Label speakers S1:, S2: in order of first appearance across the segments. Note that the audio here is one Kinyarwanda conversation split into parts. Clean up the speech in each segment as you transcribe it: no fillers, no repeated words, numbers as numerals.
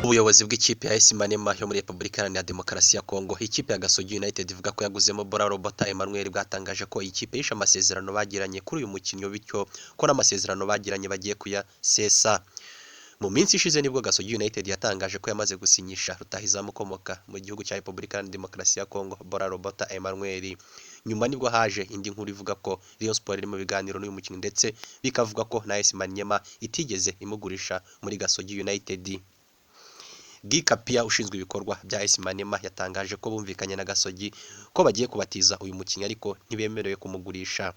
S1: Ubuyobozi bw'ikipe ya MANIEMA yo muri Repubulika Iharanira Demokarasi ya KONGO, ikipe ya GASOGI United ivuga ko yaguzemo Lobata Emmanuel, bwatangaje ko ikipe yishe amasezerano bagiranye kuri uyu mukinnyi, bityo ko n'amasezerano bagiranye bagiye kuyasesa. Mu minsi ishize nibwo GASOGI United yatangaje ko yamaze gusinyisha Rutahizamu ukomoka mu gihugu cya Repubulika Iharanira Demokarasi ya KONGO, Lobata Emmanuel. Nyuma nibwo haje indi nkuru ivuga ko Rayon Sport iri mu biganiro n'uyu mukinnyi, ndetse bikavuga ko na MANIEMA itigeze imugurisha muri GASOGI United. Kapia ushinzwe ibikorwa bya MANIEMA yatangaje ko bumvikanye na GASOGI ko bagiye kubatiza uyu mukinnyi, ariko ntibemerewe kumugurisha.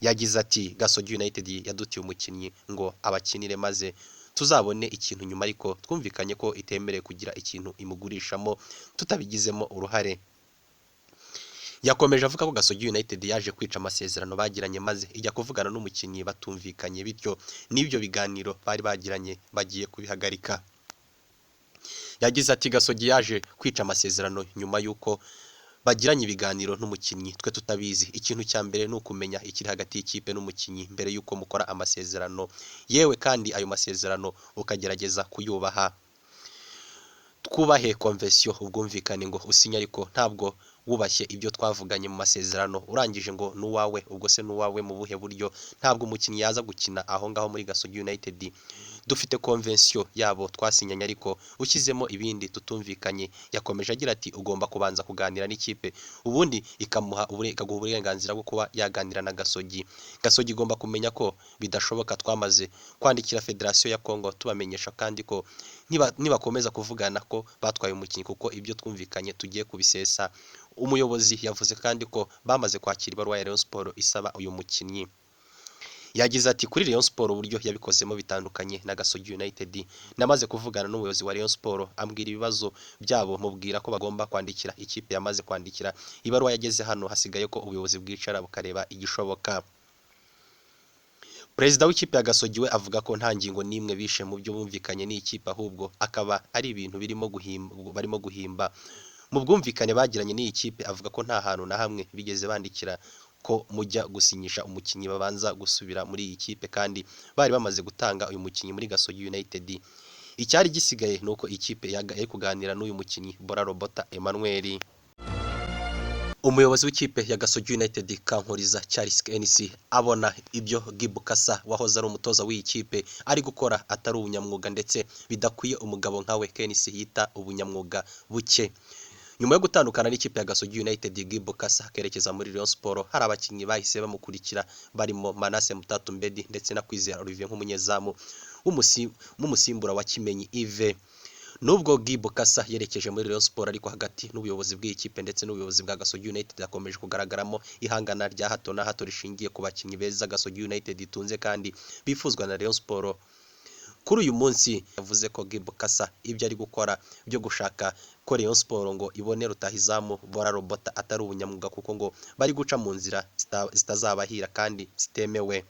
S1: Yagize ati GASOGI United yadutiye umukinnyi ngo abakinire maze tuzabone ikintu nyuma, ariko twumvikanye ko itemerewe kugira ikintu imugurishamo tutabigizemo uruhare. Yakomeje avuga ko GASOGI United yaje kwica amasezerano bagiranye maze ijya kuvugana n'umukinnyi batumvikanye, bityo n'ibyo biganiro bari bagiranye bagiye kubihagarika. Yagize ati GASOGI yaje kwica amasezerano nyuma y'uko bagiranye ibiganiro n'umukinnyi twe tutabizi. Ikintu cya mbere ni ukumenya ikiri hagati y'ikipe n'umukinnyi mbere y'uko mukora amasezerano, yewe kandi ayo masezerano ukagerageza kuyubaha. Twubahe konvensiyo, ubwumvikane ngo usinye, ariko ntabwo wubashye ibyo twavuganye mu masezerano urangije ngo n'uwawe. Ubwo se n'uwawe mu buhe buryo? Ntabwo umukinnyi yaza gukina aho ngaho muri GASOGI United. Dufite konvensiyo yabo twasinyanye, ariko ushyizemo ibindi tutumvikanye. Yakomeje agira ati ugomba kubanza kuganira n'ikipe, ubundi ikaguha uburenganzira bwo kuba yaganira na GASOGI. GASOGI igomba kumenya ko bidashoboka. Twamaze kwandikira Federasiyo ya KONGO tubamenyesha kandi ko nibakomeza kuvugana ko batwaye umukinnyi, kuko ibyo twumvikanye tugiye kubisesa. Umuyobozi yavuze kandi ko bamaze kwakira ibaruwa ya Rayon Sport isaba uyu mukinnyi. Yagize ati kuri Rayon Sport uburyo yabikozemo bitandukanye na GASOGI United. Namaze kuvugana n'umuyobozi wa Rayon Sport ambwira ibibazo byabo, mubwira ko bagomba kwandikira ikipe. Yamaze kwandikira ibaruwa yageze hano, hasigaye ko ubuyobozi bwicara bukareba igishoboka. Perezida w'ikipe ya GASOGI we avuga ko nta ngingo n'imwe bishe mu byo bumvikanye n'ikipe, ahubwo akaba ari ibintu barimo guhimba. Mu bwumvikane bagiranye n'iyi kipe avuga ko nta hantu na hamwe bigeze bandikira ko mujya gusinyisha umukinnyi babanza gusubira muri iyi kipe, kandi bari bamaze gutanga uyu mukinnyi muri GASOGI United. Icyari gisigaye ni uko ikipe yagaye kuganira n'uyu mukinnyi Lobata Emmanuel. Umuyobozi w'ikipe ya GASOGI United Kankoriza Charles KNC abona ibyo Bukasa wahoze ari umutoza w'iyi kipe ari gukora atari ubunyamwuga, ndetse bidakwiye umugabo nkawe. KNC yita ubunyamwuga buke. Nyuma yo gutandukana n'ikipe ya GASOGI United, Bukasa akerekeza muri Rayon Sport, hari abakinnyi bahise bamukurikira barimo Manase Mutatumbedi ndetse na Kwizera Olivier nk'umunyezamu w'umusimbura wa Kimenyi Yves. Nubwo Bukasa yerekeje muri Rayon Sport, ariko hagati n'ubuyobozi bw'iyi kipe ndetse n'ubuyobozi bwa GASOGI United hakomeje kugaragaramo ihangana rya hato na hato rishingiye ku bakinnyi beza GASOGI United itunze kandi bifuzwa na Rayon Sport. Kuri uyu munsi yavuze ko Bukasa ibyo ari gukora byo gushaka ko Rayon Sport ngo ibone Rutahizamu Lobata atari ubunyamwuga, kuko ngo bari guca mu nzira zitazabahira kandi zitemewe.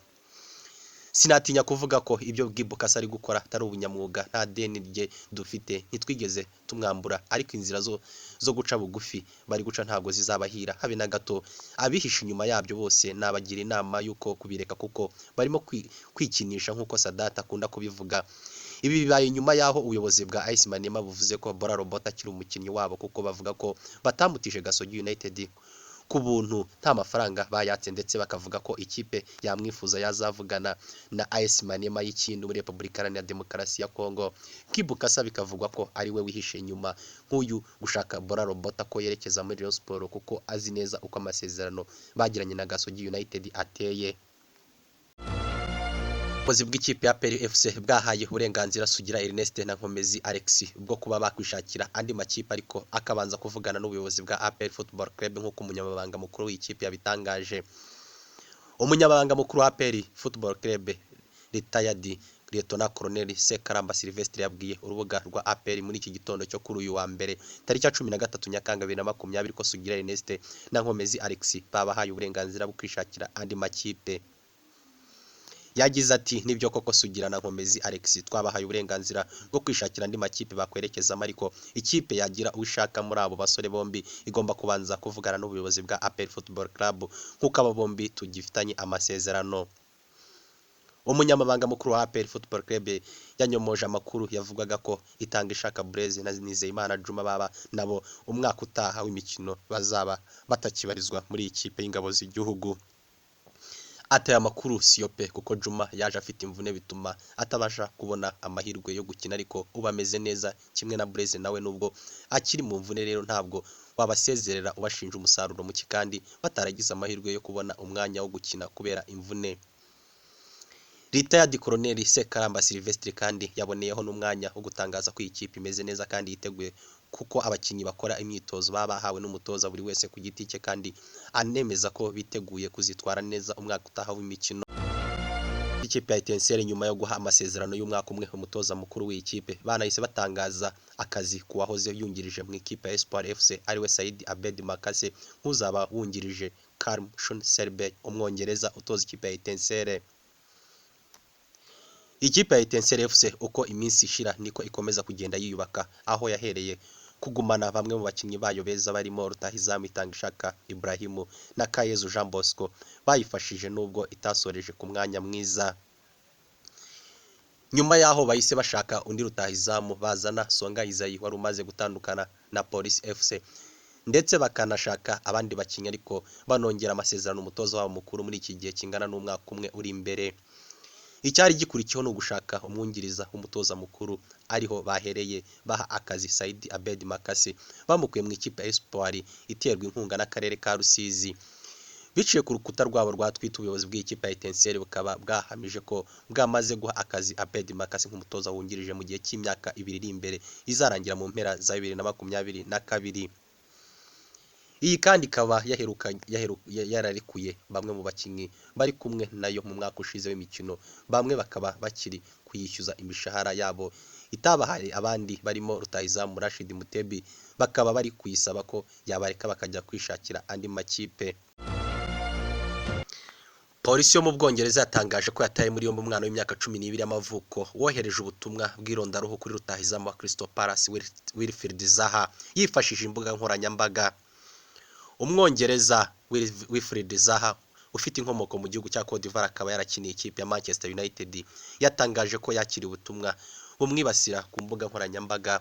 S1: Sinatinya kuvuga ko ibyo Bukasa ari gukora atari ubunyamwuga. Nta deni rye dufite, ntitwigeze tumwambura, ariko inzira zo guca bugufi bari guca ntabwo zizabahira habe na gato. Abihishe inyuma yabyo bose nabagira inama y'uko kubireka, kuko barimo kwikinisha nk'uko Sadata akunda kubivuga. Ibi bibaye nyuma y'aho ubuyobozi bwa MANIEMA buvuze ko Lobata akiri umukinnyi wabo, kuko bavuga ko batamutije GASOGI United ku buntu nta mafaranga bayatse, ndetse bakavuga ko ikipe yamwifuza yazavugana na MANIEMA y'Ikindu muri Repubulika Iharanira Demokarasi ya KONGO. Bukasa bikavugwa ko ari we wihishe inyuma nk'uyu gushaka Lobata ko yerekeza muri Rayon Sport, kuko azi neza uko amasezerano bagiranye na GASOGI United ateye. Ubuyobozi bw'ikipe ya FC bwahaye uburenganzira Sugira Ernest na Nkomezi Alex bwo kuba bakwishakira andi makipe, ariko akabanza kuvugana n'ubuyobozi bwa Football Club nk'uko umunyamabanga mukuru w'ikipe yabitangaje. Umunyamabanga mukuru wa Football Club retired Lieutenant Colonel Sekaramba Sylvestre yabwiye urubuga rwa muri iki gitondo cyo kuri uyu wa mbere tariki ya 13 Nyakanga 2020 ko Sugira Ernest na Nkomezi Alex babahaye uburenganzira bwo kwishakira andi makipe. Yagize ati nibyo koko Sugira na Nkomezi Alex twabahaye uburenganzira bwo kwishakira andi makipe bakwerekezamo, ariko ikipe yagira ushaka muri abo basore bombi igomba kubanza kuvugana n'ubuyobozi bwa Football Club nk'uko abo bombi tugifitanye amasezerano. umunyamabanga mukuru wa APR Football Club yanyomoje amakuru yavugaga ko itanga ishaka Blaise na Nizeyimana Juma baba nabo umwaka utaha w'imikino bazaba batakibarizwa muri ikipe y'ingabo z'igihugu. Ataya amakuru siyope kuko Juma yaje afite imvune bituma atabasha kubona amahirwe yo gukina, ariko uba ameze neza kimwe na Blaise nawe nubwo akiri mu mvune, rero ntabwo wabasezerera ubashinja umusaruro muke kandi bataragize amahirwe yo kubona umwanya wo gukina kubera imvune. Retired Colonel Sekaramba Sylvestre kandi yaboneyeho n'umwanya wo gutangaza ko ikipe imeze neza kandi yiteguye kuko abakinnyi bakora imyitozo baba bahawe n'umutoza buri wese ku giti cye, kandi anemeza ko biteguye kuzitwara neza umwaka utaha w'imikino. Ikipe ya Etincelle nyuma yo guha amasezerano y'umwaka umwe umutoza mukuru w'ikipe banahise batangaza akazi ku wahoze yungirije mu ikipe ya Espoir FC ariwe Said Abed Makase nk'uzaba wungirije Karm Serbe umwongereza utoza ikipe ya Etincelle. Ikipe ya Etincelle FC uko iminsi ishira niko ikomeza kugenda yiyubaka, aho yahereye kugumana bamwe mu bakinnyi bayo beza barimo Rutahizamu Itangishaka Ibrahimu na Kayezu Jean Bosco bayifashije nubwo itasoreje ku mwanya mwiza. Nyuma yaho bahise bashaka undi Rutahizamu bazana Songa Izayi wari umaze gutandukana na Police FC, ndetse bakanashaka abandi bakinnyi ariko banongera amasezerano umutoza wabo mukuru muri iki gihe kingana n'umwaka umwe uri imbere. Icyari gikurikiyeho no gushaka umwungiriza umutoza mukuru, ariho bahereye baha akazi Said Abed Makase bamukuye mu ikipe ya Espoir iterwa inkunga n'akarere ka Rusizi. Biciye ku rukuta rwabo rwa Twitter, ubuyobozi bw'ikipe ya Etincelle bukaba bwahamije ko bwamaze guha akazi Abed Makase nk'umutoza wungirije mu gihe cy'imyaka 2 iri imbere izarangira mu mpera za 2022. Iyi kandi ikaba yararekuye bamwe mu bakinnyi bari kumwe nayo mu mwaka ushize w'imikino, bamwe bakaba bakiri kuyishyuza imishahara yabo itabahaye, abandi barimo Rutahizamu Rashid Mutebi bakaba bari kuyisaba ko yabareka bakajya kwishakira andi makipe. Polisi yo mu Bwongereza yatangaje ko yataye muri yombi umwana w'imyaka 12 y'amavuko wohereje ubutumwa bw'irondaruhu kuri Rutahizamu wa Crystal Palace Wilfried Zaha yifashishije imbuga nkoranyambaga. Umwongereza Wilfried Zaha ufite inkomoko mu gihugu cya Cote d'Ivoire akaba yarakiniye ikipe ya Manchester United yatangaje ko yakiriye ubutumwa bumwibasira ku mbuga nkoranyambaga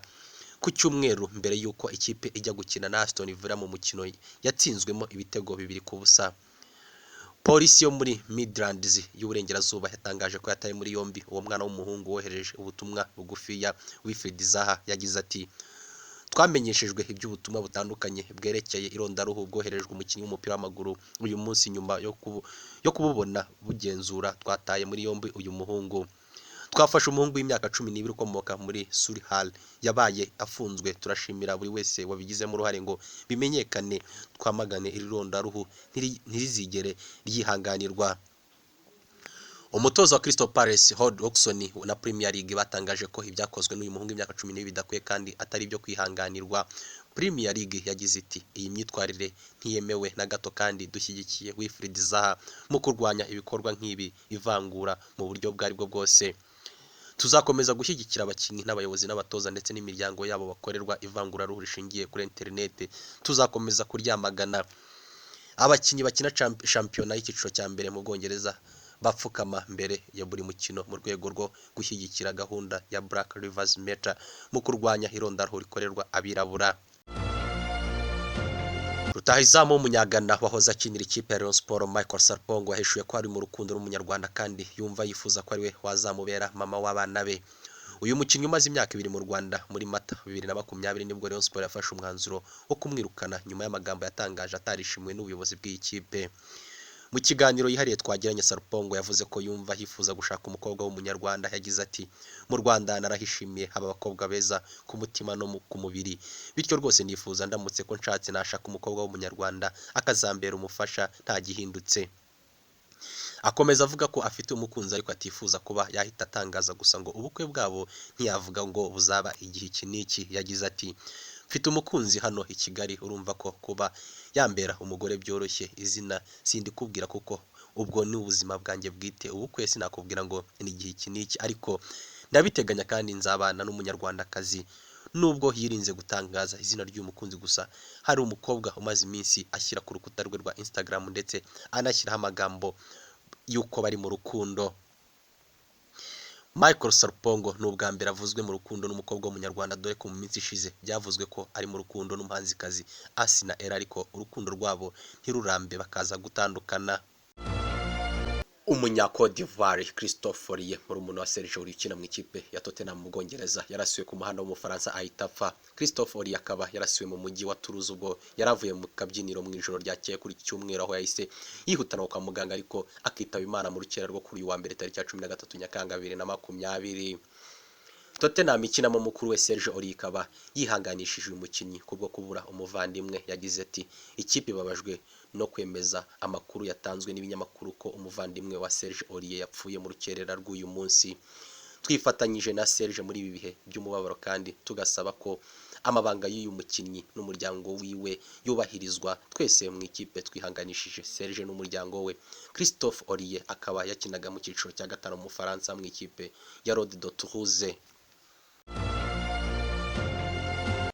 S1: ku cyumweru mbere y'uko ikipe ijya gukina na Aston Villa mu mukino yatsinzwemo ibitego 2-0. Polisi yo muri Midlands y'uburengerazuba yatangaje ko yataye muri yombi uwo mwana w'umuhungu wohereje ubutumwa bugufi ya Wilfried Zaha. Yagize ati: twamenyeshejwe iby'ubutumwa butandukanye bwerekeye irondaruhu bwoherejwe umukinnyi w'umupira w'amaguru uyu munsi. Nyuma yo kububona bugenzura, twataye muri yombi uyu muhungu. Twafashe umuhungu w'imyaka 12 ukomoka muri Surihal yabaye afunzwe. Turashimira buri wese wabigizemo uruhare ngo bimenyekane, twamagane iri rondaruhu ntirizigere ryihanganirwa. Umutoza wa Crystal Palace Hod Oxon na Premier League batangaje ko ibyakozwe n'uyu muhungu w'imyaka 12 bidakwiye kandi atari byo kwihanganirwa. Premier League yagize iti: iyi myitwarire ntiyemewe na gato kandi dushyigikiye Wilfried Zaha mu kurwanya ibikorwa nk'ibi ivangura mu buryo bwari bwo bwose. Tuzakomeza gushyigikira abakinnyi n'abayobozi n'abatoza ndetse n'imiryango yabo bakorerwa ivangura ruhu rishingiye kuri internet. Tuzakomeza kuryamagana. Abakinnyi bakina shampiyona y'icyiciro cya mbere mu Bwongereza bapfukama mbere ya buri mukino mu rwego rwo gushyigikira gahunda ya Black Lives Matter mu kurwanya irondaruhu rikorerwa abirabura. Rutahizamu w'umunyagana wahoze akinira ikipe ya Rayon Sport Michael Sarpong wahishuye ko ari mu rukundo n'umunyarwanda kandi yumva yifuza ko ariwe wazamubera mama w'abana be. Uyu mukinnyi umaze imyaka 2 mu Rwanda muri Mata 2020 nibwo Rayon Sport yafashe umwanzuro wo kumwirukana nyuma y'amagambo yatangaje atarishimwe n'ubuyobozi bw'ikipe. Mu kiganiro yihariye twagiranye, Sarpong yavuze ko yumva yifuza gushaka umukobwa w'umunyarwanda. Yagize ati: mu Rwanda narahishimiye haba abakobwa beza ku mutima no ku mubiri, bityo rwose nifuza ndamutse ko nshatse nashaka umukobwa w'umunyarwanda akazambera umufasha nta gihindutse. Akomeza avuga ko afite umukunzi ariko atifuza kuba yahita atangaza gusa ngo ubukwe bwabo ntiyavuga ngo buzaba igihe iki n'iki. Yagize ati: mfite umukunzi hano i Kigali, urumva ko kuba yambera umugore byoroshye. Izina sindi kubwira kuko ubwo ni ubuzima bwanjye bwite. Ubukwe sinakubwira ngo ni igihe iki n'iki, ariko ndabiteganya kandi nzabana n'umunyarwandakazi. Nubwo yirinze gutangaza izina ry'umukunzi, gusa hari umukobwa umaze iminsi ashyira ku rukuta rwe rwa Instagram ndetse anashyiraho amagambo y'uko bari mu rukundo. Michael Sarpongo ni ubwa mbere avuzwe mu rukundo n'umukobwa w'umunyarwanda, dore ko mu minsi ishize byavuzwe ko ari mu rukundo n'umuhanzikazi Asina Era, ariko urukundo rwabo ntirurambe bakaza gutandukana. Umunya-Cote d'Ivoire Christophe Oriye, murumuna wa Serge Aurier ukina mu ikipe ya Tottenham mu Bwongereza, yarasiwe ku muhanda w'Umufaransa ahita apfa. Christophe Oriye akaba yarasiwe mu mujyi wa Toulouse ubwo yaravuye mu kabyiniro mu ijoro ryakeye kuri iki cyumweru, aho yahise yihutanwa kwa muganga ariko akitaba Imana mu rukera rwo kuri uyu wa mbere tariki ya 13 Nyakanga 2020. Tottenham ikinamo mukuru we Serge Aurier ikaba yihanganishije uyu mukinnyi kubwo kubura umuvandimwe. Yagize ati ikipe ibabajwe no kwemeza amakuru yatanzwe n'ibinyamakuru ko umuvandimwe wa Serge Aurier yapfuye mu rukerera rw'uyu munsi. Twifatanyije na Serge muri ibi bihe by'umubabaro kandi tugasaba ko amabanga y'uyu mukinnyi n'umuryango wiwe yubahirizwa. Twese mu ikipe twihanganishije Serge n'umuryango we. Christophe Oriye akaba yakinaga mu cyiciro cya 5 mu Faransa mu ikipe ya Rode de Toulouse.